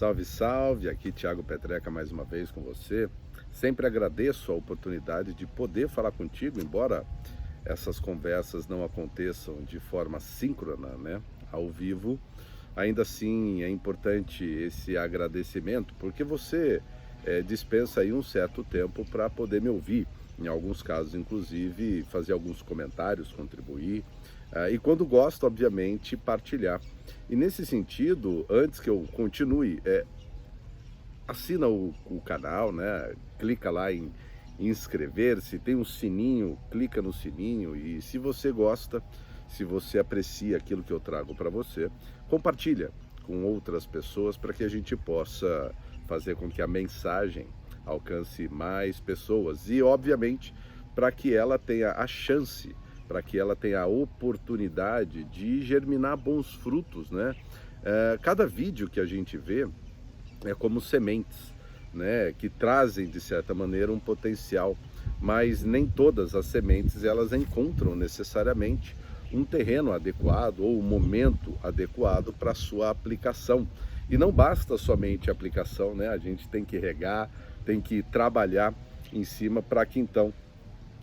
Salve, salve! Aqui Thiago Petreca mais uma vez com você. Sempre agradeço a oportunidade de poder falar contigo, embora essas conversas não aconteçam de forma síncrona, né, ao vivo. Ainda assim é importante esse agradecimento, porque você dispensa aí um certo tempo para poder me ouvir. Em alguns casos, inclusive, fazer alguns comentários, contribuir. E quando gosta, obviamente, partilhar. E nesse sentido, antes que eu continue, assina o canal, né? Clica lá em inscrever-se, tem um sininho, clica no sininho e se você gosta, se você aprecia aquilo que eu trago para você, compartilha com outras pessoas para que a gente possa fazer com que a mensagem alcance mais pessoas e, obviamente, para que ela tenha a chance, para que ela tenha a oportunidade de germinar bons frutos, né? Cada vídeo que a gente vê é como sementes, né, que trazem de certa maneira um potencial, mas nem todas as sementes elas encontram necessariamente um terreno adequado ou um momento adequado para sua aplicação. E não basta somente a aplicação, né? A gente tem que regar, tem que trabalhar em cima para que então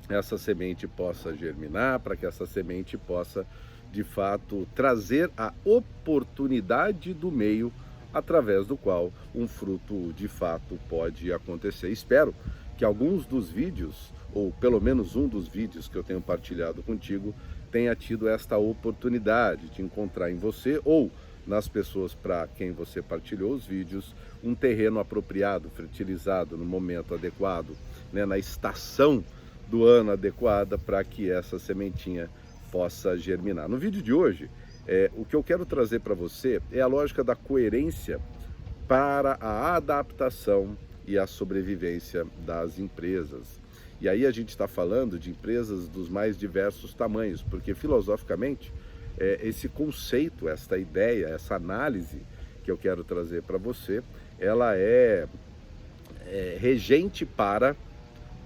essa semente possa germinar, para que essa semente possa de fato trazer a oportunidade do meio através do qual um fruto de fato pode acontecer. Espero que alguns dos vídeos, ou pelo menos um dos vídeos que eu tenho partilhado contigo, tenha tido esta oportunidade de encontrar em você ou nas pessoas para quem você partilhou os vídeos, um terreno apropriado, fertilizado no momento adequado, né, na estação do ano adequada para que essa sementinha possa germinar. No vídeo de hoje, o que eu quero trazer para você é a lógica da coerência para a adaptação e a sobrevivência das empresas. E aí a gente está falando de empresas dos mais diversos tamanhos, porque filosoficamente esse conceito, esta ideia, essa análise que eu quero trazer para você, ela é regente para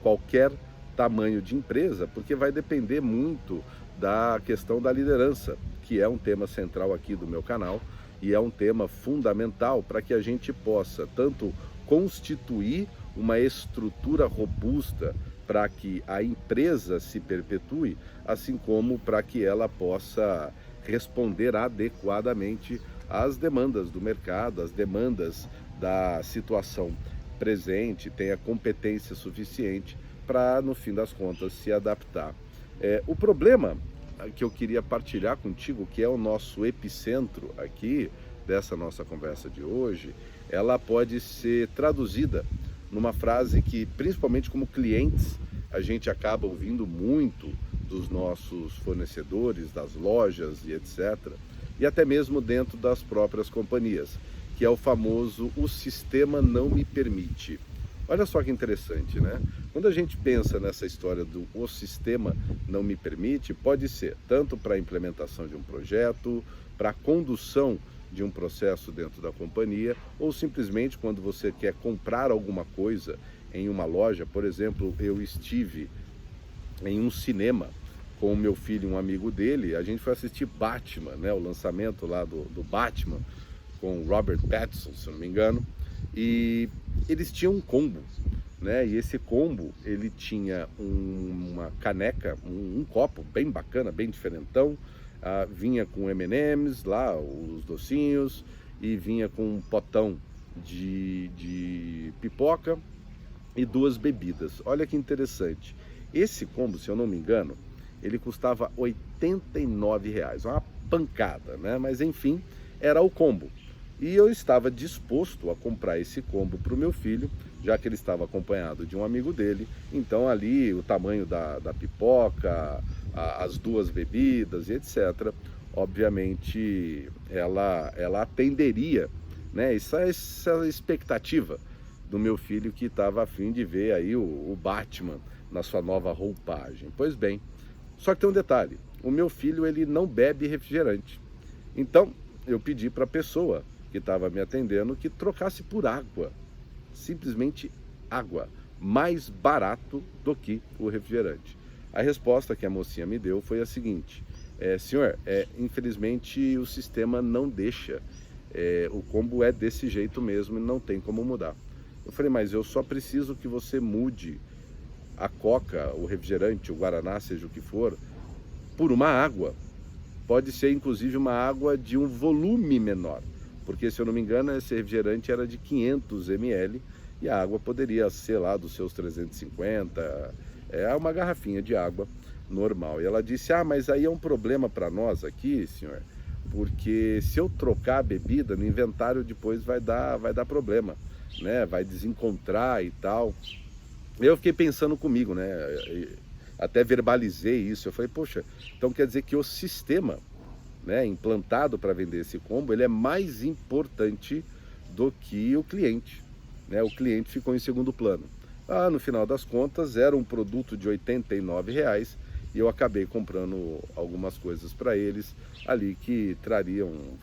qualquer tamanho de empresa, porque vai depender muito da questão da liderança, que é um tema central aqui do meu canal e é um tema fundamental para que a gente possa tanto constituir uma estrutura robusta para que a empresa se perpetue, assim como para que ela possa responder adequadamente às demandas do mercado, às demandas da situação presente, tenha competência suficiente para, no fim das contas, se adaptar. O problema que eu queria partilhar contigo, que é o nosso epicentro aqui dessa nossa conversa de hoje, ela pode ser traduzida numa frase que, principalmente como clientes, a gente acaba ouvindo muito dos nossos fornecedores, das lojas e etc., e até mesmo dentro das próprias companhias, que é o famoso "o sistema não me permite". Olha só que interessante, né? Quando a gente pensa nessa história do "o sistema não me permite", pode ser tanto para a implementação de um projeto, para a condução de um processo dentro da companhia, ou simplesmente quando você quer comprar alguma coisa em uma loja. Por exemplo, eu estive em um cinema com o meu filho e um amigo dele, a gente foi assistir Batman, né? O lançamento lá do Batman, com Robert Pattinson, se não me engano, e eles tinham um combo, né? E esse combo, ele tinha uma caneca, um copo bem bacana, bem diferentão, vinha com M&M's lá, os docinhos, e vinha com um potão de pipoca e duas bebidas. Olha que interessante. Esse combo, se eu não me engano, ele custava R$ 89, uma pancada, né? Mas enfim, era o combo. E eu estava disposto a comprar esse combo para o meu filho, já que ele estava acompanhado de um amigo dele. Então ali o tamanho da pipoca, as duas bebidas e etc., obviamente ela atenderia, né, essa expectativa do meu filho, que estava a fim de ver aí o Batman na sua nova roupagem. Pois bem, só que tem um detalhe: o meu filho, ele não bebe refrigerante. Então eu pedi para a pessoa que estava me atendendo que trocasse por água, simplesmente água, mais barato do que o refrigerante. A resposta que a mocinha me deu foi a seguinte: senhor, infelizmente o sistema não deixa o combo é desse jeito mesmo e não tem como mudar. Eu falei, mas eu só preciso que você mude a Coca, o refrigerante, o Guaraná, seja o que for, por uma água. Pode ser inclusive uma água de um volume menor, porque se eu não me engano esse refrigerante era de 500 ml e a água poderia ser lá dos seus 350, é uma garrafinha de água normal. E ela disse, mas aí é um problema para nós aqui, senhor, porque se eu trocar a bebida no inventário depois vai dar problema, né? Vai desencontrar e tal. Eu fiquei pensando comigo, né? Até verbalizei isso. Eu falei, poxa, então quer dizer que o sistema, né, implantado para vender esse combo, ele é mais importante do que o cliente, né? O cliente ficou em segundo plano. No final das contas, era um produto de R$ 89 e eu acabei comprando algumas coisas para eles ali que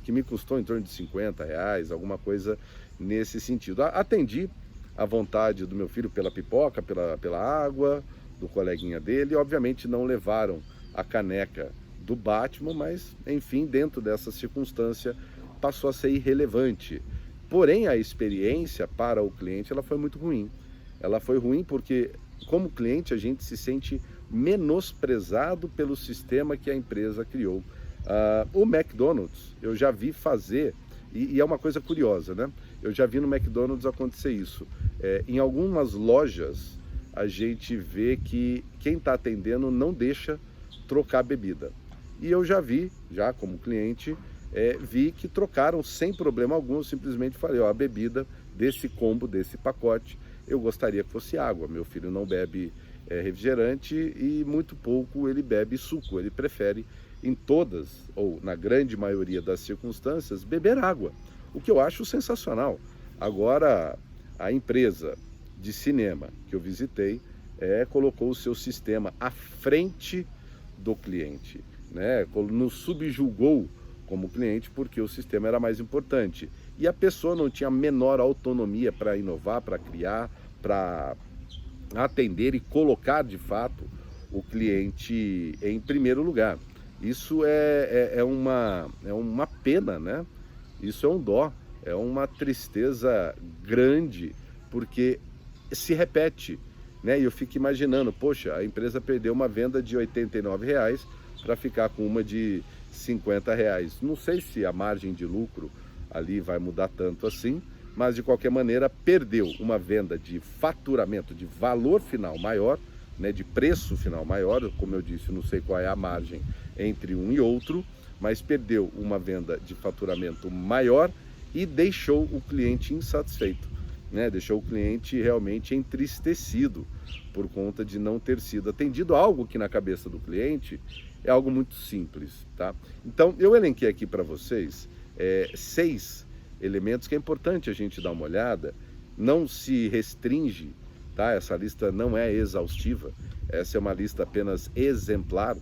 me custou em torno de R$ 50, alguma coisa nesse sentido. Atendi a vontade do meu filho pela pipoca, pela água, do coleguinha dele, e obviamente não levaram a caneca do Batman, mas enfim, dentro dessa circunstância passou a ser irrelevante. Porém, a experiência para o cliente ela foi muito ruim. Ela foi ruim porque, como cliente, a gente se sente menosprezado pelo sistema que a empresa criou. O McDonald's, eu já vi fazer, e é uma coisa curiosa, né? Eu já vi no McDonald's acontecer isso. Em algumas lojas, a gente vê que quem está atendendo não deixa trocar bebida. E eu já vi, já como cliente, vi que trocaram sem problema algum. Eu simplesmente falei, a bebida desse combo, desse pacote, eu gostaria que fosse água. Meu filho não bebe refrigerante e muito pouco ele bebe suco. Ele prefere, em todas, ou na grande maioria das circunstâncias, beber água. O que eu acho sensacional. Agora, a empresa de cinema que eu visitei colocou o seu sistema à frente do cliente, né? Nos subjugou como cliente porque o sistema era mais importante. E a pessoa não tinha a menor autonomia para inovar, para criar, para atender e colocar de fato o cliente em primeiro lugar. Isso é uma pena, né? Isso é um dó, é uma tristeza grande, porque se repete, né? E eu fico imaginando, poxa, a empresa perdeu uma venda de R$ 89 para ficar com uma de R$ 50. Não sei se a margem de lucro ali vai mudar tanto assim, mas de qualquer maneira perdeu uma venda de faturamento, de valor final maior, né, de preço final maior. Como eu disse, não sei qual é a margem entre um e outro, mas perdeu uma venda de faturamento maior e deixou o cliente insatisfeito, né? Deixou o cliente realmente entristecido por conta de não ter sido atendido. Algo que na cabeça do cliente é algo muito simples, tá? Então eu elenquei aqui para vocês 6 elementos que é importante a gente dar uma olhada. Não se restringe, tá? Essa lista não é exaustiva, essa é uma lista apenas exemplar.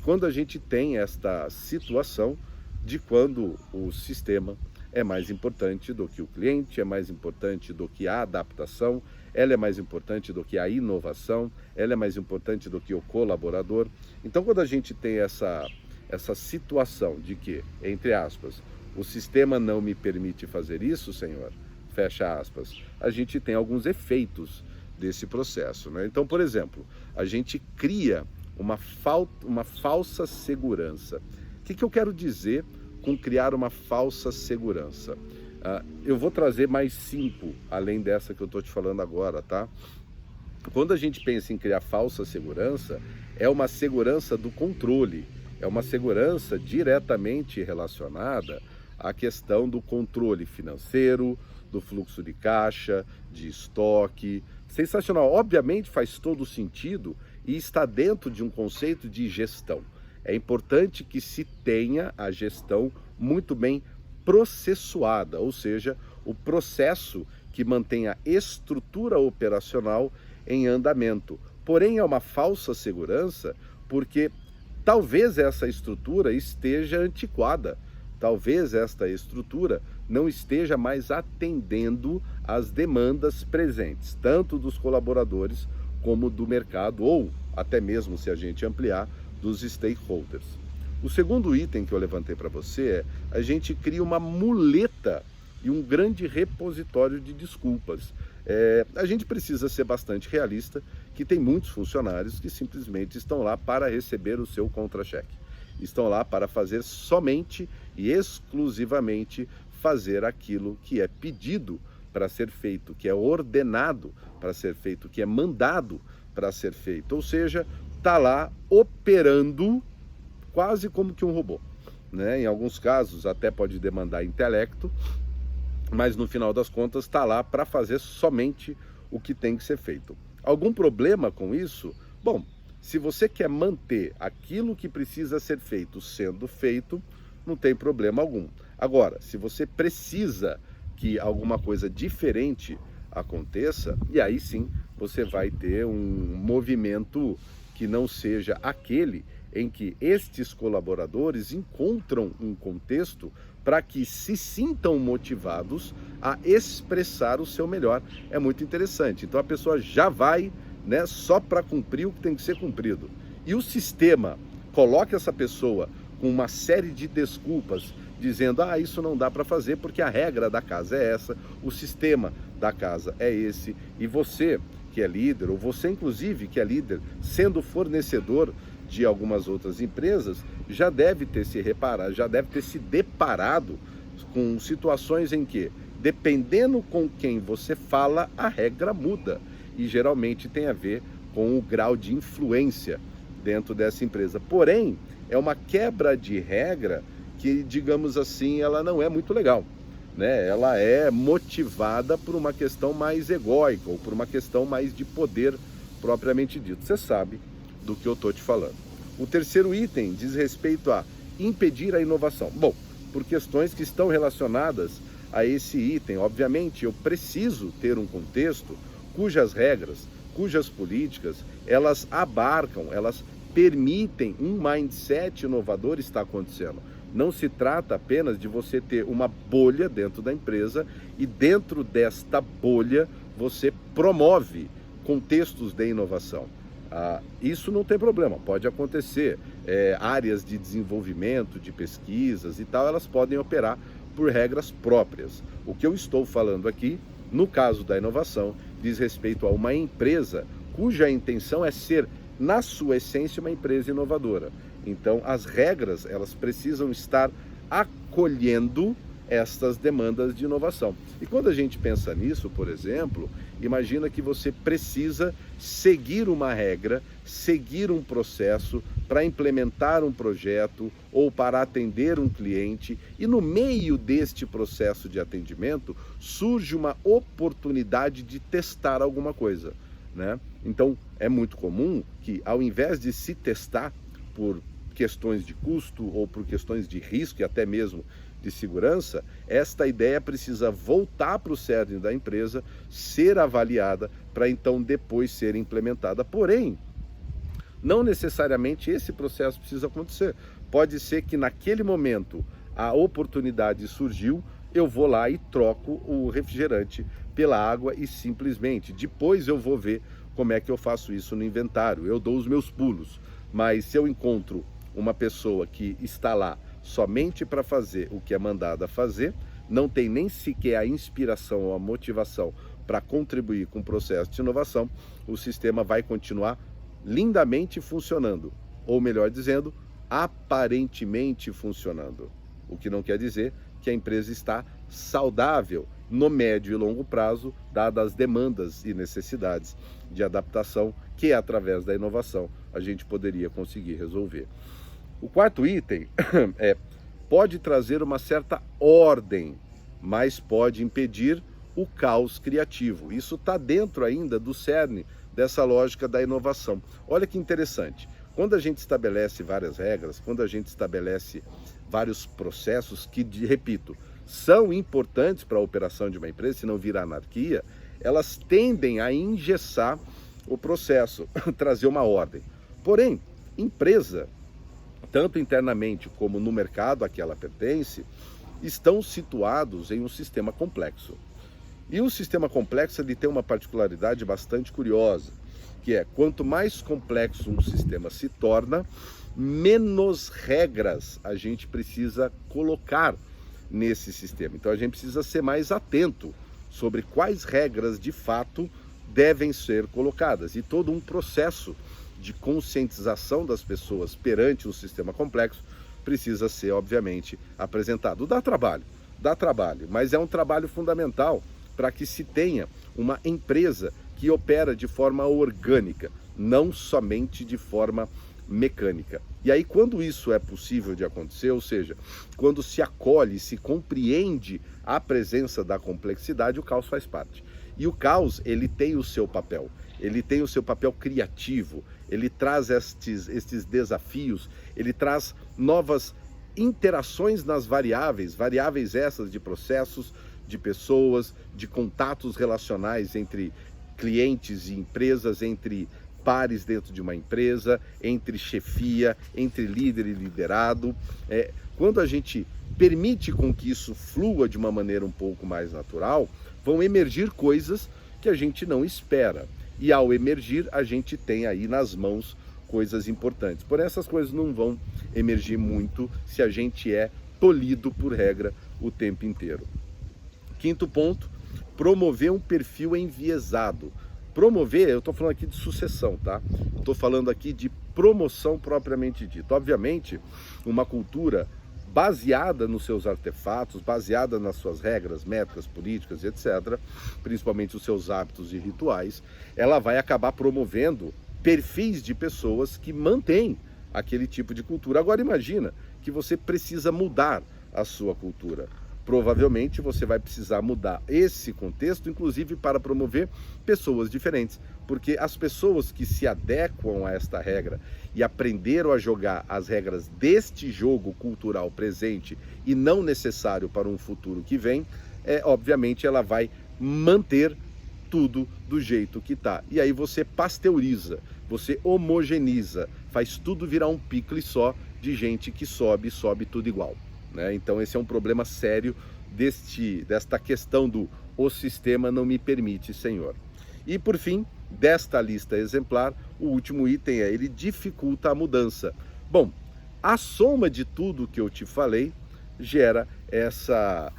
Quando a gente tem esta situação de quando o sistema é mais importante do que o cliente, é mais importante do que a adaptação, ela é mais importante do que a inovação, ela é mais importante do que o colaborador. Então, quando a gente tem essa situação de que, entre aspas, o sistema não me permite fazer isso, senhor, fecha aspas, a gente tem alguns efeitos desse processo, né? Então, por exemplo, a gente cria uma falsa segurança. O que eu quero dizer com criar uma falsa segurança? Eu vou trazer mais 5, além dessa que eu estou te falando agora, tá? Quando a gente pensa em criar falsa segurança, é uma segurança do controle, é uma segurança diretamente relacionada à questão do controle financeiro, do fluxo de caixa, de estoque. Sensacional, obviamente faz todo sentido e está dentro de um conceito de gestão. É importante que se tenha a gestão muito bem processuada, ou seja, o processo que mantém a estrutura operacional em andamento. Porém, é uma falsa segurança porque talvez essa estrutura esteja antiquada, talvez esta estrutura não esteja mais atendendo às demandas presentes, tanto dos colaboradores como do mercado, ou até mesmo, se a gente ampliar, dos stakeholders. O segundo item que eu levantei para você é a gente cria uma muleta e um grande repositório de desculpas. A gente precisa ser bastante realista, que tem muitos funcionários que simplesmente estão lá para receber o seu contra-cheque. Estão lá para fazer somente e exclusivamente fazer aquilo que é pedido para ser feito, que é ordenado para ser feito, que é mandado para ser feito. Ou seja, está lá operando quase como que um robô, né? Em alguns casos até pode demandar intelecto, mas no final das contas está lá para fazer somente o que tem que ser feito. Algum problema com isso? Bom, se você quer manter aquilo que precisa ser feito sendo feito, não tem problema algum. Agora, se você precisa que alguma coisa diferente aconteça, e aí sim você vai ter um movimento que não seja aquele em que estes colaboradores encontram um contexto para que se sintam motivados a expressar o seu melhor. É muito interessante. Então a pessoa já vai, né, só para cumprir o que tem que ser cumprido. E o sistema coloca essa pessoa com uma série de desculpas, dizendo, isso não dá para fazer porque a regra da casa é essa, o sistema da casa é esse, e você que é líder, ou você inclusive que é líder, sendo fornecedor de algumas outras empresas, já deve ter se deparado com situações em que, dependendo com quem você fala, a regra muda, e geralmente tem a ver com o grau de influência dentro dessa empresa. Porém, é uma quebra de regra que, digamos assim, ela não é muito legal, né? Ela é motivada por uma questão mais egóica, ou por uma questão mais de poder propriamente dito. Você sabe do que eu estou te falando. O terceiro item diz respeito a impedir a inovação. Bom, por questões que estão relacionadas a esse item, obviamente eu preciso ter um contexto cujas regras, cujas políticas, elas abarcam, elas permitem um mindset inovador estar acontecendo. Não se trata apenas de você ter uma bolha dentro da empresa e dentro desta bolha você promove contextos de inovação. Isso não tem problema, pode acontecer. Áreas de desenvolvimento, de pesquisas e tal, elas podem operar por regras próprias. O que eu estou falando aqui, no caso da inovação, diz respeito a uma empresa cuja intenção é ser, na sua essência, uma empresa inovadora. Então, as regras, elas precisam estar acolhendo estas demandas de inovação. E quando a gente pensa nisso, por exemplo, imagina que você precisa seguir uma regra, seguir um processo para implementar um projeto ou para atender um cliente, e no meio deste processo de atendimento surge uma oportunidade de testar alguma coisa, né? Então, é muito comum que, ao invés de se testar por questões de custo ou por questões de risco e até mesmo de segurança, esta ideia precisa voltar para o cerne da empresa, ser avaliada para então depois ser implementada. Porém, não necessariamente esse processo precisa acontecer. Pode ser que naquele momento a oportunidade surgiu, eu vou lá e troco o refrigerante pela água e simplesmente depois eu vou ver como é que eu faço isso no inventário. Eu dou os meus pulos, mas se eu encontro uma pessoa que está lá somente para fazer o que é mandada fazer, não tem nem sequer a inspiração ou a motivação para contribuir com o processo de inovação, o sistema vai continuar lindamente funcionando, ou melhor dizendo, aparentemente funcionando. O que não quer dizer que a empresa está saudável no médio e longo prazo, dadas as demandas e necessidades de adaptação que, através da inovação, a gente poderia conseguir resolver. O quarto item pode trazer uma certa ordem, mas pode impedir o caos criativo. Isso está dentro ainda do cerne dessa lógica da inovação. Olha que interessante, quando a gente estabelece várias regras, quando a gente estabelece vários processos que, repito, são importantes para a operação de uma empresa, se não vira anarquia, elas tendem a engessar o processo, trazer uma ordem. Porém, empresa, tanto internamente como no mercado a que ela pertence, estão situados em um sistema complexo. E o sistema complexo ele tem uma particularidade bastante curiosa, que é, quanto mais complexo um sistema se torna, menos regras a gente precisa colocar nesse sistema. Então a gente precisa ser mais atento sobre quais regras de fato devem ser colocadas, e todo um processo de conscientização das pessoas perante um sistema complexo precisa ser, obviamente, apresentado. Dá trabalho, mas é um trabalho fundamental para que se tenha uma empresa que opera de forma orgânica, não somente de forma mecânica. E aí, quando isso é possível de acontecer, ou seja, quando se acolhe, se compreende a presença da complexidade, o caos faz parte. E o caos, ele tem o seu papel criativo, ele traz estes desafios, ele traz novas interações nas variáveis essas de processos, de pessoas, de contatos relacionais entre clientes e empresas, entre pares dentro de uma empresa, entre chefia, entre líder e liderado. Quando a gente permite com que isso flua de uma maneira um pouco mais natural, vão emergir coisas que a gente não espera. E ao emergir, a gente tem aí nas mãos coisas importantes. Porém, essas coisas não vão emergir muito se a gente é tolhido por regra o tempo inteiro. Quinto ponto, promover um perfil enviesado. Promover, eu estou falando aqui de sucessão, tá? Estou falando aqui de promoção propriamente dita. Obviamente, uma cultura baseada nos seus artefatos, baseada nas suas regras, métricas, políticas, etc., principalmente os seus hábitos e rituais, ela vai acabar promovendo perfis de pessoas que mantêm aquele tipo de cultura. Agora imagina que você precisa mudar a sua cultura. Provavelmente você vai precisar mudar esse contexto, inclusive para promover pessoas diferentes, porque as pessoas que se adequam a esta regra e aprenderam a jogar as regras deste jogo cultural presente e não necessário para um futuro que vem, obviamente ela vai manter tudo do jeito que está. E aí você pasteuriza, você homogeneiza, faz tudo virar um picle só de gente que sobe tudo igual. Então esse é um problema sério desta questão do "o sistema não me permite, Senhor". E por fim, desta lista exemplar, o último item ele dificulta a mudança. Bom, a soma de tudo que eu te falei gera essa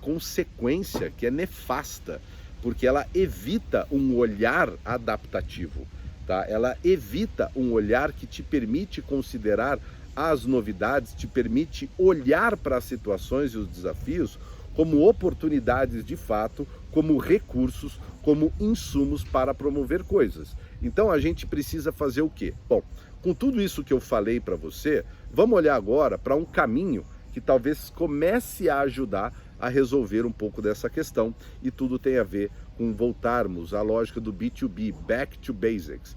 consequência que é nefasta, porque ela evita um olhar adaptativo, tá? Ela evita um olhar que te permite considerar as novidades, te permite olhar para as situações e os desafios como oportunidades de fato, como recursos, como insumos para promover coisas. Então a gente precisa fazer o quê? Bom, com tudo isso que eu falei para você, vamos olhar agora para um caminho que talvez comece a ajudar a resolver um pouco dessa questão, e tudo tem a ver com voltarmos à lógica do B2B, Back to Basics,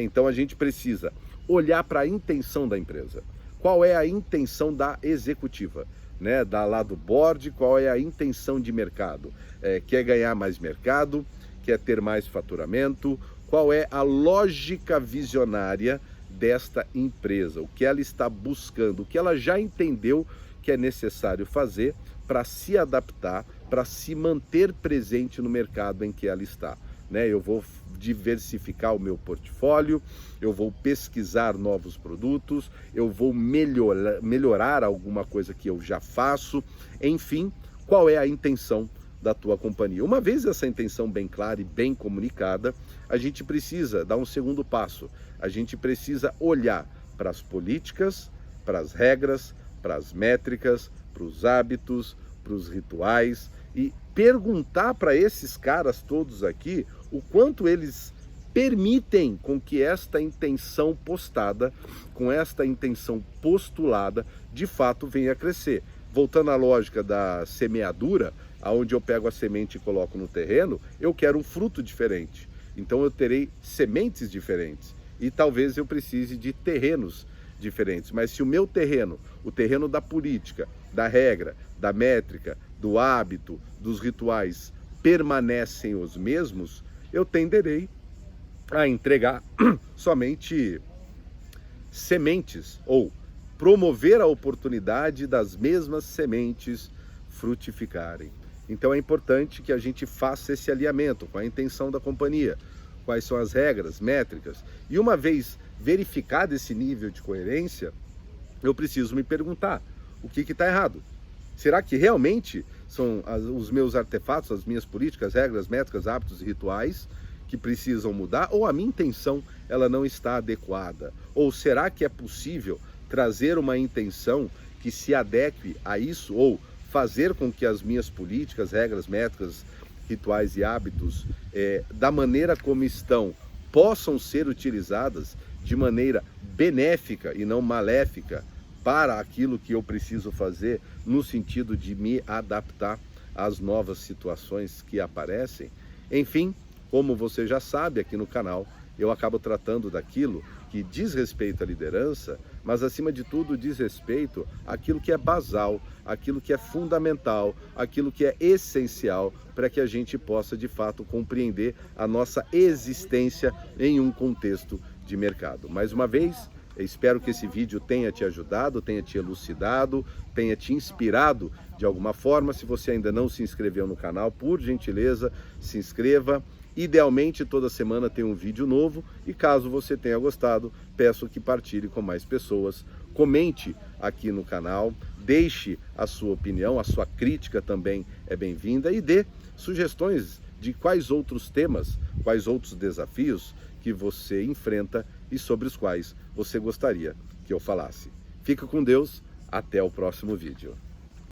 Então a gente precisa olhar para a intenção da empresa. Qual é a intenção da executiva, lá do board? Qual é a intenção de mercado? Quer ganhar mais mercado? Quer ter mais faturamento? Qual é a lógica visionária desta empresa? O que ela está buscando? O que ela já entendeu que é necessário fazer para se adaptar, para se manter presente no mercado em que ela está? Eu vou diversificar o meu portfólio, eu vou pesquisar novos produtos, eu vou melhorar alguma coisa que eu já faço. Enfim, qual é a intenção da tua companhia? Uma vez essa intenção bem clara e bem comunicada, a gente precisa dar um segundo passo. A gente precisa olhar para as políticas, para as regras, para as métricas, para os hábitos, para os rituais, e perguntar para esses caras todos aqui o quanto eles permitem com que esta intenção postada, com esta intenção postulada, de fato venha a crescer. Voltando à lógica da semeadura, aonde eu pego a semente e coloco no terreno, eu quero um fruto diferente. Então eu terei sementes diferentes e talvez eu precise de terrenos diferentes. Mas se o meu terreno, o terreno da política, da regra, da métrica, do hábito, dos rituais, permanecem os mesmos, eu tenderei a entregar somente sementes, ou promover a oportunidade das mesmas sementes frutificarem. Então é importante que a gente faça esse alinhamento com a intenção da companhia, quais são as regras, métricas, e uma vez verificar desse nível de coerência, eu preciso me perguntar, o que está errado? Será que realmente são os meus artefatos, as minhas políticas, regras, métricas, hábitos e rituais que precisam mudar? Ou a minha intenção ela não está adequada? Ou será que é possível trazer uma intenção que se adeque a isso? Ou fazer com que as minhas políticas, regras, métricas, rituais e hábitos, da maneira como estão, possam ser utilizadas de maneira benéfica e não maléfica para aquilo que eu preciso fazer, no sentido de me adaptar às novas situações que aparecem? Enfim, como você já sabe, aqui no canal eu acabo tratando daquilo que diz respeito à liderança, mas acima de tudo diz respeito àquilo que é basal, aquilo que é fundamental, aquilo que é essencial para que a gente possa de fato compreender a nossa existência em um contexto de mercado. Mais uma vez, eu espero que esse vídeo tenha te ajudado, tenha te elucidado, tenha te inspirado de alguma forma. Se você ainda não se inscreveu no canal, por gentileza, se inscreva. Idealmente, toda semana tem um vídeo novo e caso você tenha gostado, peço que partilhe com mais pessoas, comente aqui no canal, deixe a sua opinião, a sua crítica também é bem-vinda e dê sugestões de quais outros temas, quais outros desafios que você enfrenta e sobre os quais você gostaria que eu falasse. Fica com Deus, até o próximo vídeo.